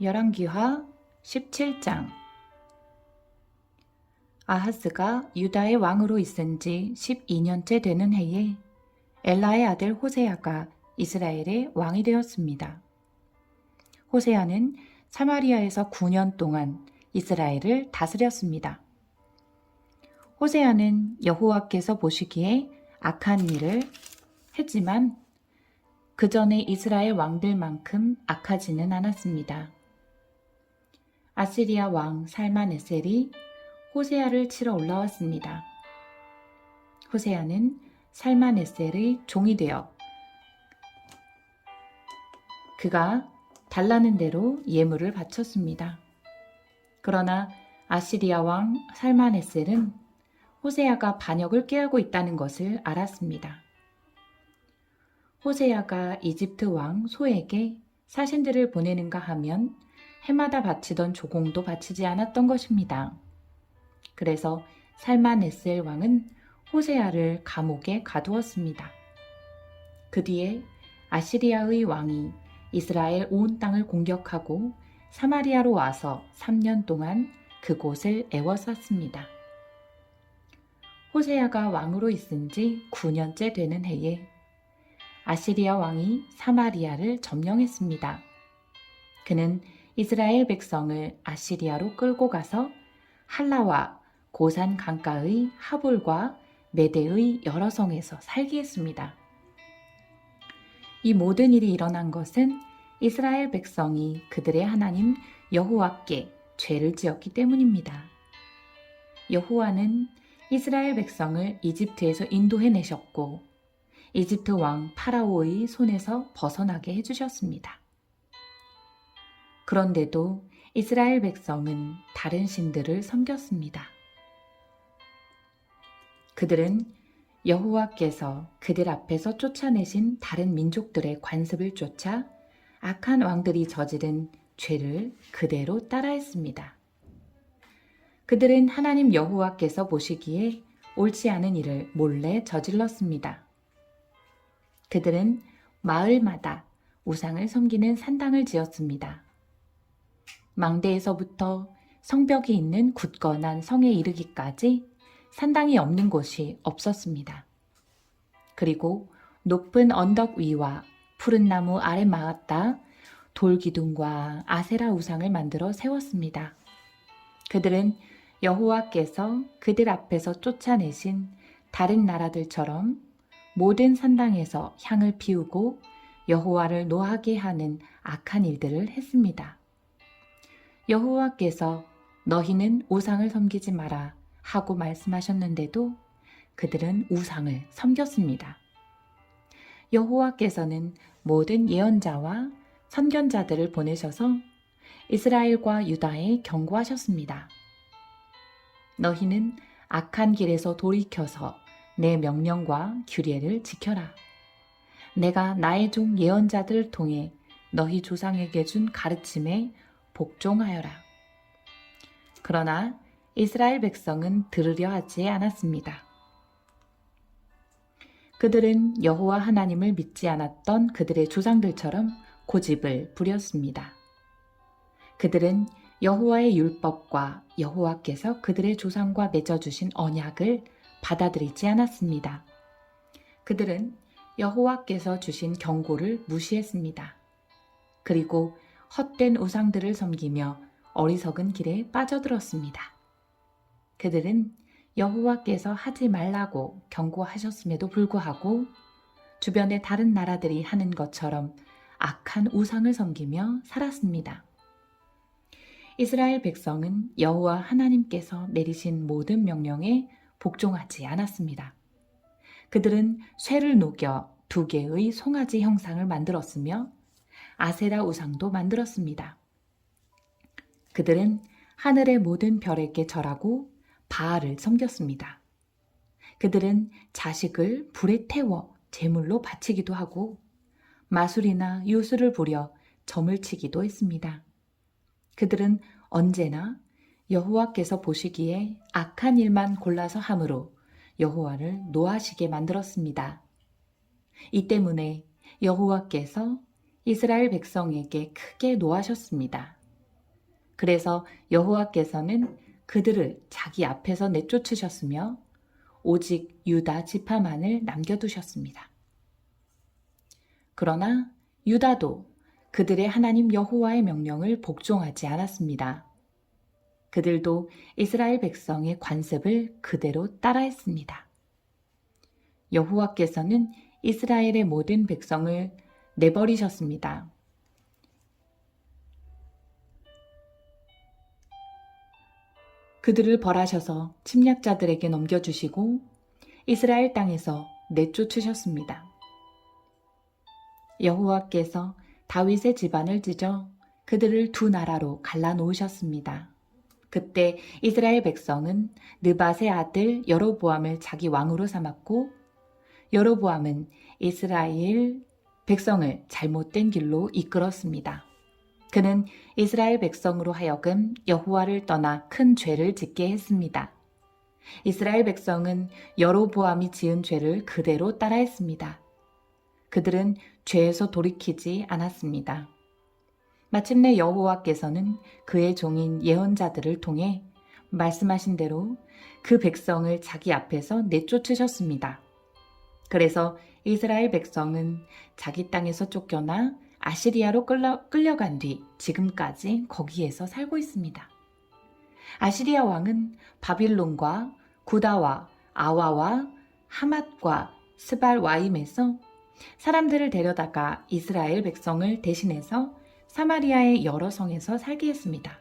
열왕기하 17장. 아하스가 유다의 왕으로 있은 지 12년째 되는 해에 엘라의 아들 호세아가 이스라엘의 왕이 되었습니다. 호세아는 사마리아에서 9년 동안 이스라엘을 다스렸습니다. 호세아는 여호와께서 보시기에 악한 일을 했지만 그 전에 이스라엘 왕들만큼 악하지는 않았습니다. 아시리아 왕 살만에셀이 호세아를 치러 올라왔습니다. 호세아는 살만에셀의 종이 되어 그가 달라는 대로 예물을 바쳤습니다. 그러나 아시리아 왕 살만에셀은 호세아가 반역을 꾀하고 있다는 것을 알았습니다. 호세아가 이집트 왕 소에게 사신들을 보내는가 하면 해마다 바치던 조공도 바치지 않았던 것입니다. 그래서 살만에셀 왕은 호세아를 감옥에 가두었습니다. 그 뒤에 아시리아의 왕이 이스라엘 온 땅을 공격하고 사마리아로 와서 3년 동안 그곳을 애워쌌습니다. 호세아가 왕으로 있은 지 9년째 되는 해에 아시리아 왕이 사마리아를 점령했습니다. 그는 이스라엘 백성을 아시리아로 끌고 가서 할라와 고산 강가의 하볼과 메대의 여러 성에서 살게 했습니다. 이 모든 일이 일어난 것은 이스라엘 백성이 그들의 하나님 여호와께 죄를 지었기 때문입니다. 여호와는 이스라엘 백성을 이집트에서 인도해내셨고 이집트 왕 파라오의 손에서 벗어나게 해주셨습니다. 그런데도 이스라엘 백성은 다른 신들을 섬겼습니다. 그들은 여호와께서 그들 앞에서 쫓아내신 다른 민족들의 관습을 쫓아 악한 왕들이 저지른 죄를 그대로 따라했습니다. 그들은 하나님 여호와께서 보시기에 옳지 않은 일을 몰래 저질렀습니다. 그들은 마을마다 우상을 섬기는 산당을 지었습니다. 망대에서부터 성벽이 있는 굳건한 성에 이르기까지 산당이 없는 곳이 없었습니다. 그리고 높은 언덕 위와 푸른 나무 아래마다 돌기둥과 아세라 우상을 만들어 세웠습니다. 그들은 여호와께서 그들 앞에서 쫓아내신 다른 나라들처럼 모든 산당에서 향을 피우고 여호와를 노하게 하는 악한 일들을 했습니다. 여호와께서 너희는 우상을 섬기지 마라 하고 말씀하셨는데도 그들은 우상을 섬겼습니다. 여호와께서는 모든 예언자와 선견자들을 보내셔서 이스라엘과 유다에 경고하셨습니다. 너희는 악한 길에서 돌이켜서 내 명령과 규례를 지켜라. 내가 나의 종 예언자들을 통해 너희 조상에게 준 가르침에 복종하여라. 그러나 이스라엘 백성은 들으려 하지 않았습니다. 그들은 여호와 하나님을 믿지 않았던 그들의 조상들처럼 고집을 부렸습니다. 그들은 여호와의 율법과 여호와께서 그들의 조상과 맺어주신 언약을 받아들이지 않았습니다. 그들은 여호와께서 주신 경고를 무시했습니다. 그리고 헛된 우상들을 섬기며 어리석은 길에 빠져들었습니다. 그들은 여호와께서 하지 말라고 경고하셨음에도 불구하고 주변의 다른 나라들이 하는 것처럼 악한 우상을 섬기며 살았습니다. 이스라엘 백성은 여호와 하나님께서 내리신 모든 명령에 복종하지 않았습니다. 그들은 쇠를 녹여 2개의 송아지 형상을 만들었으며 아세라 우상도 만들었습니다. 그들은 하늘의 모든 별에게 절하고 바알을 섬겼습니다. 그들은 자식을 불에 태워 제물로 바치기도 하고 마술이나 요술을 부려 점을 치기도 했습니다. 그들은 언제나 여호와께서 보시기에 악한 일만 골라서 함으로 여호와를 노하시게 만들었습니다. 이 때문에 여호와께서 이스라엘 백성에게 크게 노하셨습니다. 그래서 여호와께서는 그들을 자기 앞에서 내쫓으셨으며 오직 유다 지파만을 남겨두셨습니다. 그러나 유다도 그들의 하나님 여호와의 명령을 복종하지 않았습니다. 그들도 이스라엘 백성의 관습을 그대로 따라했습니다. 여호와께서는 이스라엘의 모든 백성을 내버리셨습니다. 그들을 벌하셔서 침략자들에게 넘겨주시고 이스라엘 땅에서 내쫓으셨습니다. 여호와께서 다윗의 집안을 찢어 그들을 두 나라로 갈라놓으셨습니다. 그때 이스라엘 백성은 느밧의 아들 여로보암을 자기 왕으로 삼았고 여로보암은 이스라엘 백성을 잘못된 길로 이끌었습니다. 그는 이스라엘 백성으로 하여금 여호와를 떠나 큰 죄를 짓게 했습니다. 이스라엘 백성은 여로보암이 지은 죄를 그대로 따라했습니다. 그들은 죄에서 돌이키지 않았습니다. 마침내 여호와께서는 그의 종인 예언자들을 통해 말씀하신 대로 그 백성을 자기 앞에서 내쫓으셨습니다. 그래서 이스라엘 백성은 자기 땅에서 쫓겨나 아시리아로 끌려간 뒤 지금까지 거기에서 살고 있습니다. 아시리아 왕은 바빌론과 구다와 아와와 하맛과 스발와임에서 사람들을 데려다가 이스라엘 백성을 대신해서 사마리아의 여러 성에서 살게 했습니다.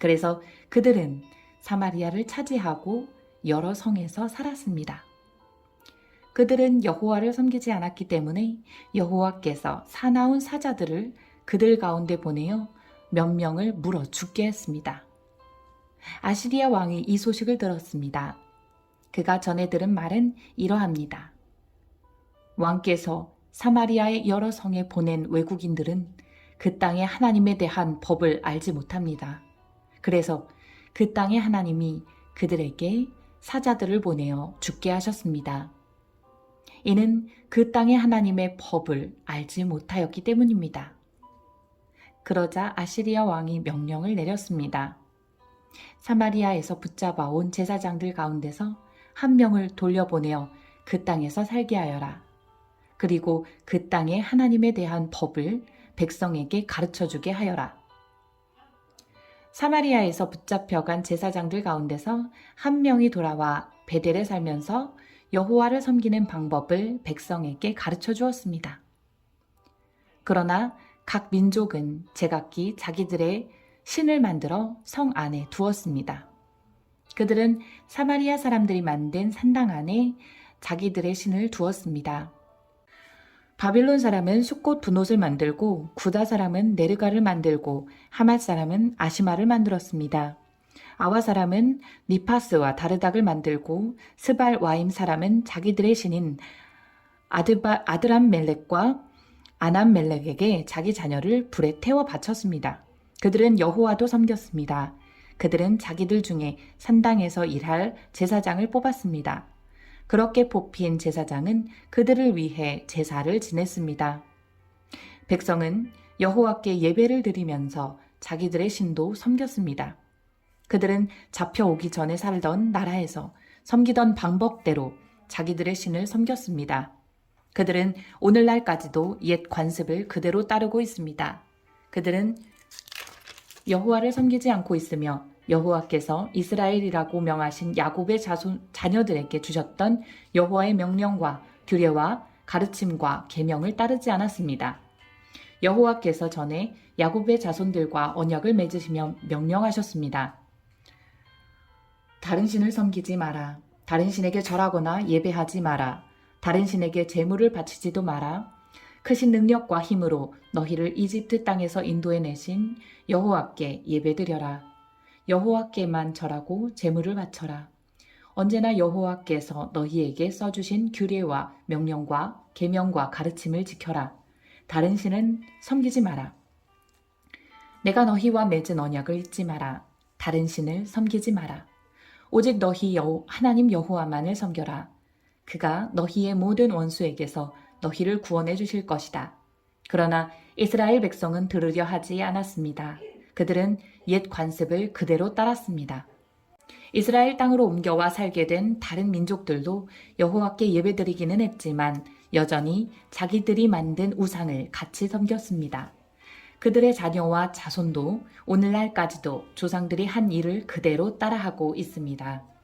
그래서 그들은 사마리아를 차지하고 여러 성에서 살았습니다. 그들은 여호와를 섬기지 않았기 때문에 여호와께서 사나운 사자들을 그들 가운데 보내어 몇 명을 물어 죽게 했습니다. 아시리아 왕이 이 소식을 들었습니다. 그가 전해 들은 말은 이러합니다. 왕께서 사마리아의 여러 성에 보낸 외국인들은 그 땅의 하나님에 대한 법을 알지 못합니다. 그래서 그 땅의 하나님이 그들에게 사자들을 보내어 죽게 하셨습니다. 이는 그 땅의 하나님의 법을 알지 못하였기 때문입니다. 그러자 아시리아 왕이 명령을 내렸습니다. 사마리아에서 붙잡아 온 제사장들 가운데서 한 명을 돌려보내어 그 땅에서 살게 하여라. 그리고 그 땅의 하나님에 대한 법을 백성에게 가르쳐주게 하여라. 사마리아에서 붙잡혀간 제사장들 가운데서 한 명이 돌아와 베델에 살면서 여호와를 섬기는 방법을 백성에게 가르쳐 주었습니다. 그러나 각 민족은 제각기 자기들의 신을 만들어 성 안에 두었습니다. 그들은 사마리아 사람들이 만든 산당 안에 자기들의 신을 두었습니다. 바빌론 사람은 숫꽃 분옷을 만들고 구다 사람은 네르가를 만들고 하맛 사람은 아시마를 만들었습니다. 아와 사람은 니파스와 다르닥을 만들고 스발 와임 사람은 자기들의 신인 아드람 멜렉과 아남 멜렉에게 자기 자녀를 불에 태워 바쳤습니다. 그들은 여호와도 섬겼습니다. 그들은 자기들 중에 산당에서 일할 제사장을 뽑았습니다. 그렇게 뽑힌 제사장은 그들을 위해 제사를 지냈습니다. 백성은 여호와께 예배를 드리면서 자기들의 신도 섬겼습니다. 그들은 잡혀오기 전에 살던 나라에서 섬기던 방법대로 자기들의 신을 섬겼습니다. 그들은 오늘날까지도 옛 관습을 그대로 따르고 있습니다. 그들은 여호와를 섬기지 않고 있으며 여호와께서 이스라엘이라고 명하신 야곱의 자녀들에게 주셨던 여호와의 명령과 규례와 가르침과 계명을 따르지 않았습니다. 여호와께서 전에 야곱의 자손들과 언약을 맺으시며 명령하셨습니다. 다른 신을 섬기지 마라. 다른 신에게 절하거나 예배하지 마라. 다른 신에게 제물을 바치지도 마라. 크신 능력과 힘으로 너희를 이집트 땅에서 인도해내신 여호와께 예배드려라. 여호와께만 절하고 제물을 바쳐라. 언제나 여호와께서 너희에게 써주신 규례와 명령과 계명과 가르침을 지켜라. 다른 신은 섬기지 마라. 내가 너희와 맺은 언약을 잊지 마라. 다른 신을 섬기지 마라. 오직 너희 하나님 여호와만을 섬겨라. 그가 너희의 모든 원수에게서 너희를 구원해 주실 것이다. 그러나 이스라엘 백성은 들으려 하지 않았습니다. 그들은 옛 관습을 그대로 따랐습니다. 이스라엘 땅으로 옮겨와 살게 된 다른 민족들도 여호와께 예배드리기는 했지만 여전히 자기들이 만든 우상을 같이 섬겼습니다. 그들의 자녀와 자손도 오늘날까지도 조상들이 한 일을 그대로 따라하고 있습니다.